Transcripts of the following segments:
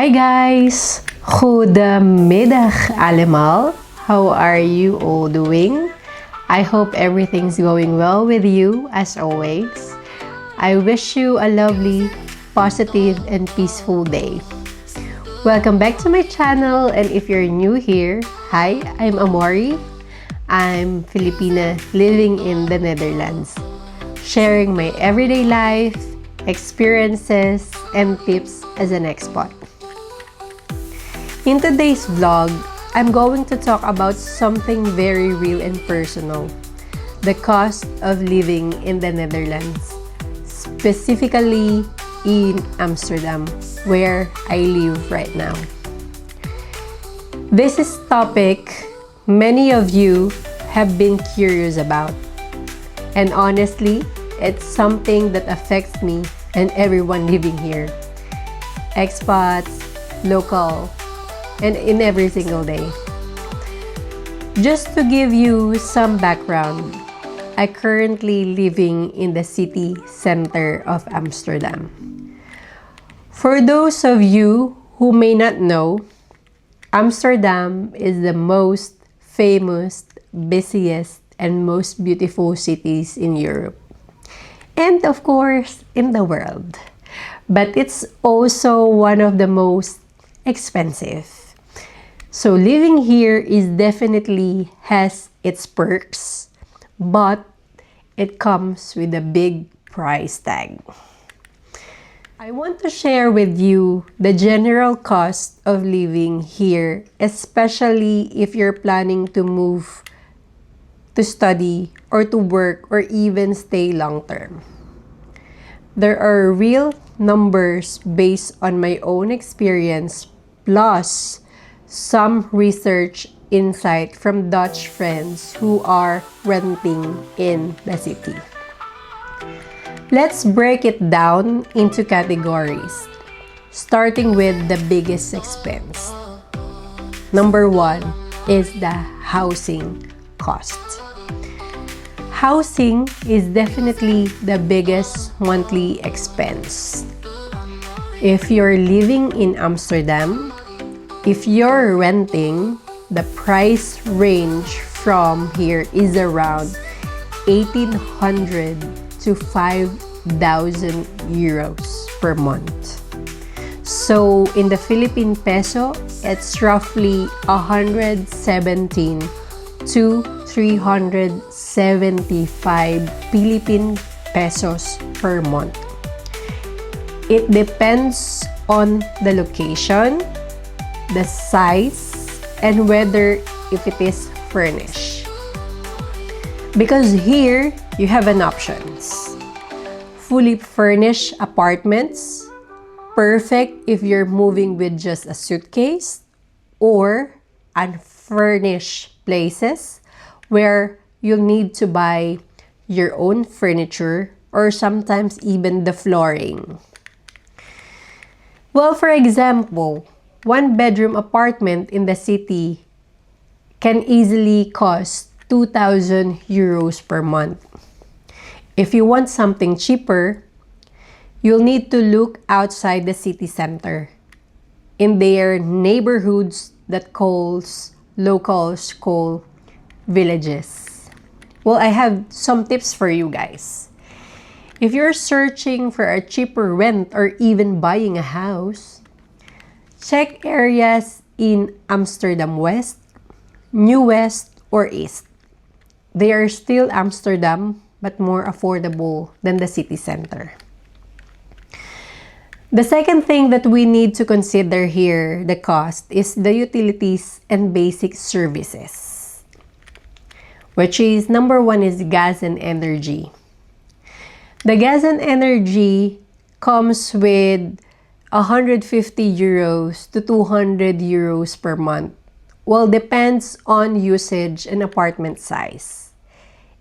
Hi guys! Goedemiddag allemaal. How are you all doing? I hope everything's going well with you as always. I wish you a lovely, positive, and peaceful day. Welcome back to my channel, and if you're new here, hi, I'm Amori. I'm Filipina living in the Netherlands, sharing my everyday life, experiences, and tips as an expat. In today's vlog, I'm going to talk about something very real and personal: the cost of living in the Netherlands, specifically in Amsterdam, where I live right now. This is a topic many of you have been curious about, and honestly, it's something that affects me and everyone living here, expats, local, and in every single day. Just to give you some background, I currently living in the city center of Amsterdam. For those of you who may not know, Amsterdam is the most famous, busiest, and most beautiful cities in Europe, and of course in the world. But it's also one of the most expensive. So living here is definitely has its perks, but it comes with a big price tag. I want to share with you the general cost of living here, especially if you're planning to move to study or to work or even stay long term. There are real numbers based on my own experience, plus some research insight from Dutch friends who are renting in the city. Let's break it down into categories, starting with the biggest expense. Number one is the housing cost. Housing is definitely the biggest monthly expense. If you're living in Amsterdam, if you're renting, the price range from here is around 1,800 to 5,000 euros per month. So in the Philippine peso, it's roughly 117 to 375 Philippine pesos per month. It depends on the location, the size, and whether if it is furnished. Because here, you have an options. Fully furnished apartments, perfect if you're moving with just a suitcase, or unfurnished places where you'll need to buy your own furniture or sometimes even the flooring. Well, for example, one-bedroom apartment in the city can easily cost 2,000 euros per month. If you want something cheaper, you'll need to look outside the city center, in their neighborhoods that locals call villages. Well, I have some tips for you guys. If you're searching for a cheaper rent or even buying a house, check areas in Amsterdam West, New West, or East. They are still Amsterdam, but more affordable than the city center. The second thing that we need to consider here, the cost, is the utilities and basic services, which is number one is gas and energy. The gas and energy comes with 150 euros to 200 euros per month. Well, depends on usage and apartment size.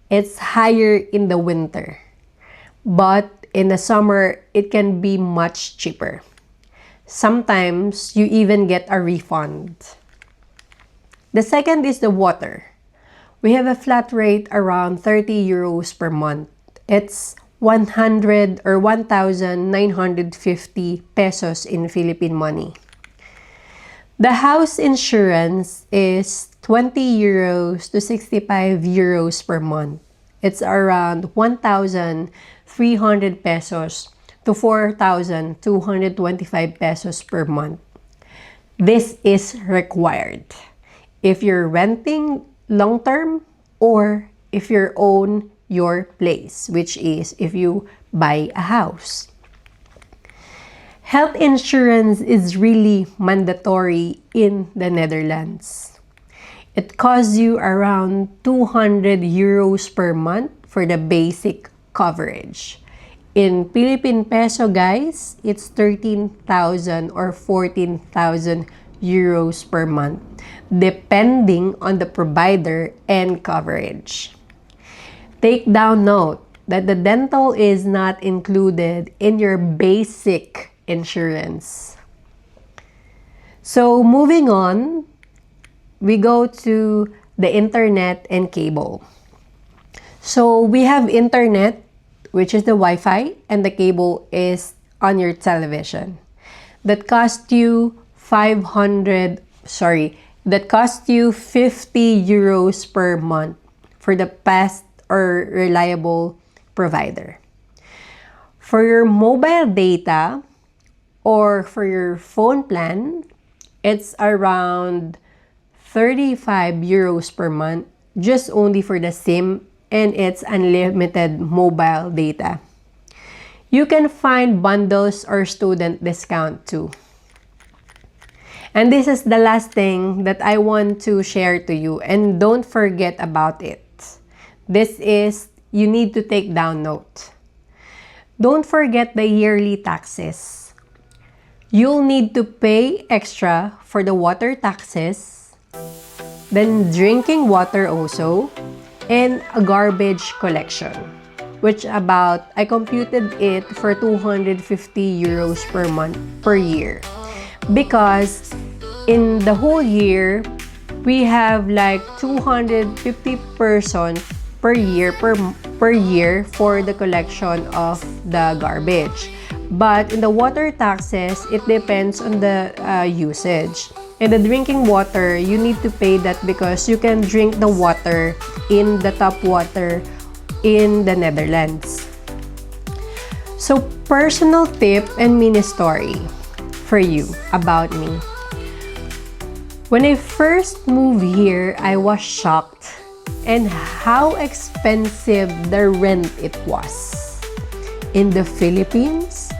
It's higher in the winter, but in the summer, it can be much cheaper. Sometimes, you even get a refund. The second is the water. We have a flat rate around 30 euros per month. It's 100 or 1,950 pesos in Philippine money. The house insurance is 20 euros to 65 euros per month. It's around 1,300 pesos to 4,225 pesos per month. This is required if you're renting long-term or if you own your place, which is if you buy a house. Health insurance is really mandatory in the Netherlands. It costs you around 200 euros per month for the basic coverage. In Philippine peso, guys, it's 13,000 or 14,000 euros per month, depending on the provider and coverage. Take down note that the dental is not included in your basic insurance. So moving on, we go to the internet and cable. So we have internet, which is the Wi-Fi, and the cable is on your television. That cost you 50 euros per month for the best or reliable provider. For your mobile data or for your phone plan, it's around 35 euros per month, just only for the SIM, and it's unlimited mobile data. You can find bundles or student discount too. And this is the last thing that I want to share to you, and don't forget about it. This is, you need to take down note. Don't forget the yearly taxes. You'll need to pay extra for the water taxes, then drinking water also, and a garbage collection, which I computed it for 250 euros per month per year. Because in the whole year, we have like 250 persons per year for the collection of the garbage. But in the water taxes, it depends on the usage. In the drinking water, you need to pay that because you can drink the water in the tap water in the Netherlands. So, personal tip and mini story for you about me. When I first moved here, I was shocked and how expensive the rent it was. In the Philippines,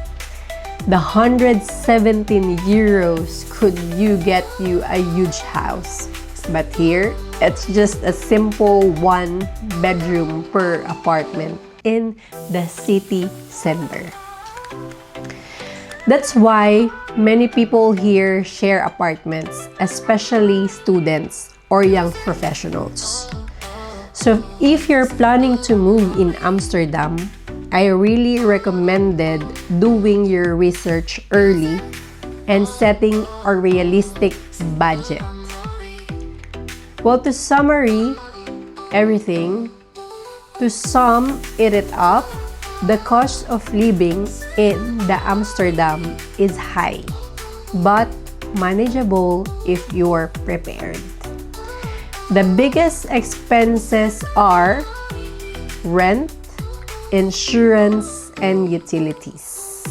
the 117 euros could get you a huge house. But here, it's just a simple 1-bedroom per apartment in the city center. That's why many people here share apartments, especially students or young professionals. So if you're planning to move in Amsterdam, I really recommended doing your research early and setting a realistic budget. Well, to summary everything, to sum it up, the cost of living in the Amsterdam is high, but manageable if you're prepared. The biggest expenses are rent, insurance, and utilities.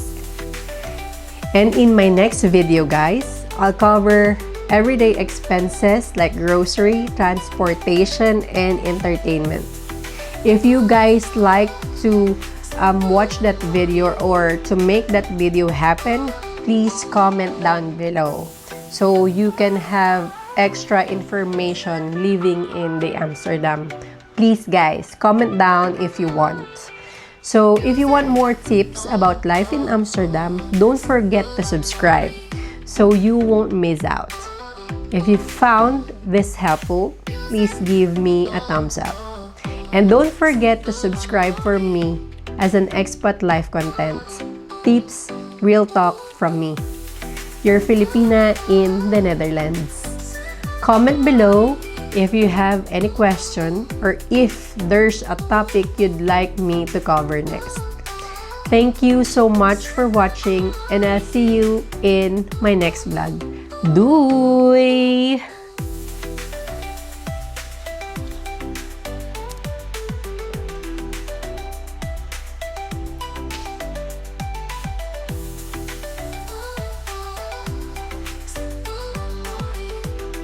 And in my next video, guys, I'll cover everyday expenses like grocery, transportation, and entertainment. If you guys like to watch that video or to make that video happen, please comment down below so you can have extra information living in the Amsterdam. Please guys, comment down if you want. So if you want more tips about life in Amsterdam, don't forget to subscribe so you won't miss out. If you found this helpful, please give me a thumbs up. And don't forget to subscribe for me as an expat life content. Tips, real talk from me. Your Filipina in the Netherlands. Comment below if you have any question or if there's a topic you'd like me to cover next. Thank you so much for watching, and I'll see you in my next vlog. Doei!